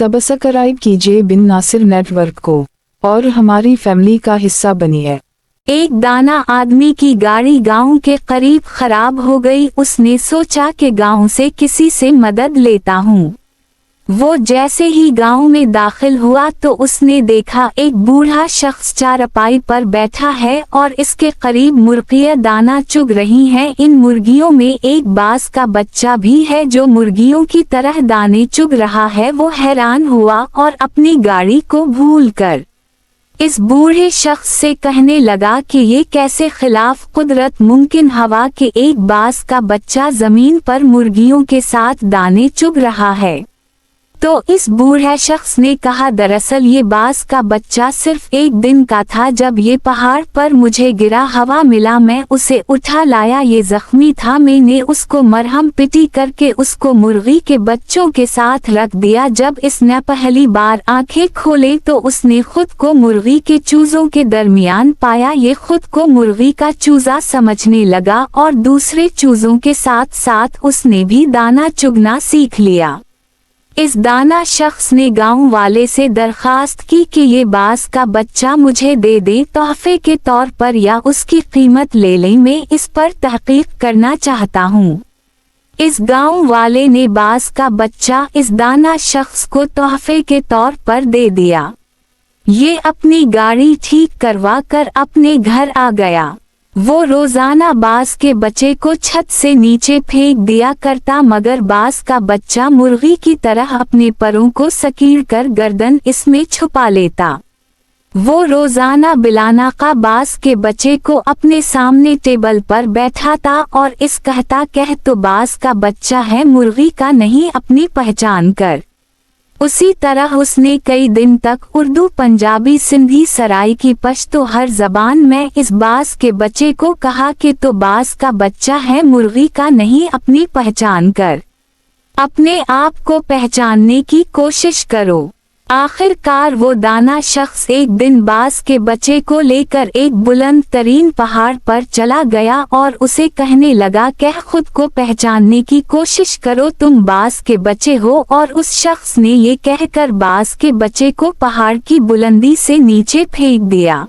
Subscribe कीजिए बिन Nasir network को और हमारी फैमिली का हिस्सा बनिए। एक दाना आदमी की गाड़ी गांव के करीब खराब हो गई। उसने सोचा कि गांव से किसी से मदद लेता हूँ। वो जैसे ही गांव में दाखिल हुआ तो उसने देखा एक बूढ़ा शख्स चारपाई पर बैठा है और इसके करीब मुर्गियां दाना चुग रही हैं। इन मुर्गियों में एक बाज का बच्चा भी है जो मुर्गियों की तरह दाने चुग रहा है। वो हैरान हुआ और अपनी गाड़ी को भूलकर इस बूढ़े शख्स से कहने लगा कि ये कैसे खिलाफ कुदरत मुमकिन हवा कि एक बाज का बच्चा जमीन पर मुर्गियों के साथ दाने चुग रहा है। तो इस बूढ़े शख्स ने कहा, दरअसल ये बाज का बच्चा सिर्फ एक दिन का था। जब ये पहाड़ पर मुझे गिरा, हवा मिला, मैं उसे उठा लाया। ये जख्मी था, मैंने उसको मरहम पिटी करके उसको मुर्गी के बच्चों के साथ रख दिया। जब इसने पहली बार आंखें खोले तो उसने खुद को मुर्गी के चूजों के दरमियान पाया। ये खुद को मुर्गी का चूजा समझने लगा और दूसरे चूजों के साथ साथ उसने भी दाना चुगना सीख लिया। इस दाना शख्स ने गांव वाले से दरखास्त की कि ये बाज का बच्चा मुझे दे दे तोहफे के तौर पर या उसकी कीमत ले लें, मैं इस पर तहकीक करना चाहता हूँ। इस गांव वाले ने बाज का बच्चा इस दाना शख्स को तोहफे के तौर पर दे दिया। ये अपनी गाड़ी ठीक करवा कर अपने घर आ गया। वो रोजाना बाज के बच्चे को छत से नीचे फेंक दिया करता, मगर बाज का बच्चा मुर्गी की तरह अपने परों को सकीड़ कर गर्दन इसमें छुपा लेता। वो रोजाना बिलानाका बाज के बच्चे को अपने सामने टेबल पर बैठाता और इस कहता, कह तो बाज का बच्चा है, मुर्गी का नहीं, अपनी पहचान कर। उसी तरह उसने कई दिन तक उर्दू, पंजाबी, सिंधी, सराइकी, पश्तो हर जबान में इस बाज के बच्चे को कहा कि तो बाज का बच्चा है, मुर्गी का नहीं, अपनी पहचान कर, अपने आप को पहचानने की कोशिश करो। आखिरकार वो दाना शख्स एक दिन बाज के बच्चे को लेकर एक बुलंद तरीन पहाड़ पर चला गया और उसे कहने लगा, कह खुद को पहचानने की कोशिश करो, तुम बाज के बच्चे हो। और उस शख्स ने ये कहकर बाज के बच्चे को पहाड़ की बुलंदी से नीचे फेंक दिया।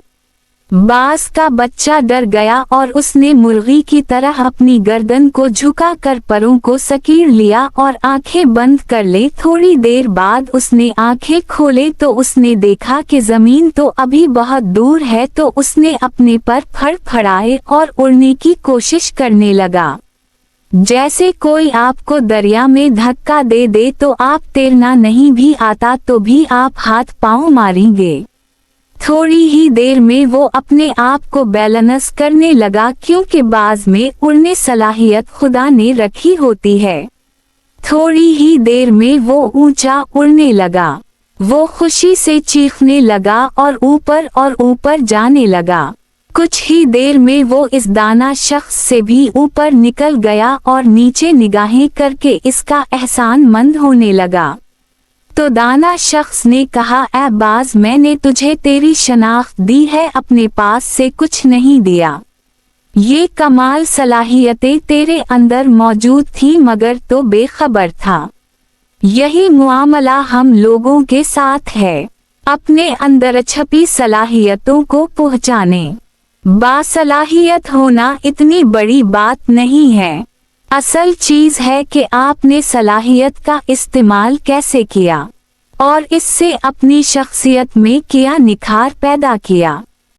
बाज का बच्चा डर गया और उसने मुर्गी की तरह अपनी गर्दन को झुका कर परों को सकीड़ लिया और आंखें बंद कर ले। थोड़ी देर बाद उसने आंखें खोले तो उसने देखा कि जमीन तो अभी बहुत दूर है। तो उसने अपने पर फड़फड़ाए और उड़ने की कोशिश करने लगा। जैसे कोई आपको दरिया में धक्का दे दे तो आप तैरना नहीं भी आता तो भी आप हाथ पांव मारेंगे। थोड़ी ही देर में वो अपने आप को बैलेंस करने लगा, क्योंकि बाज में उड़ने सलाहियत खुदा ने रखी होती है। थोड़ी ही देर में वो ऊंचा उड़ने लगा। वो खुशी से चीखने लगा और ऊपर जाने लगा। कुछ ही देर में वो इस दाना शख्स से भी ऊपर निकल गया और नीचे निगाहें करके इसका एहसान मंद होने लगा। तो दाना शख्स ने कहा, ऐ बाज, मैंने तुझे तेरी शनाख्त दी है, अपने पास से कुछ नहीं दिया। ये कमाल सलाहियतें तेरे अंदर मौजूद थी मगर तो बेखबर था। यही मुआमला हम लोगों के साथ है। अपने अंदर छपी सलाहियतों को पहचाने। बासलाहियत होना इतनी बड़ी बात नहीं है। असल चीज है कि आपने सलाहियत का इस्तेमाल कैसे किया और इससे अपनी शख्सियत में क्या निखार पैदा किया।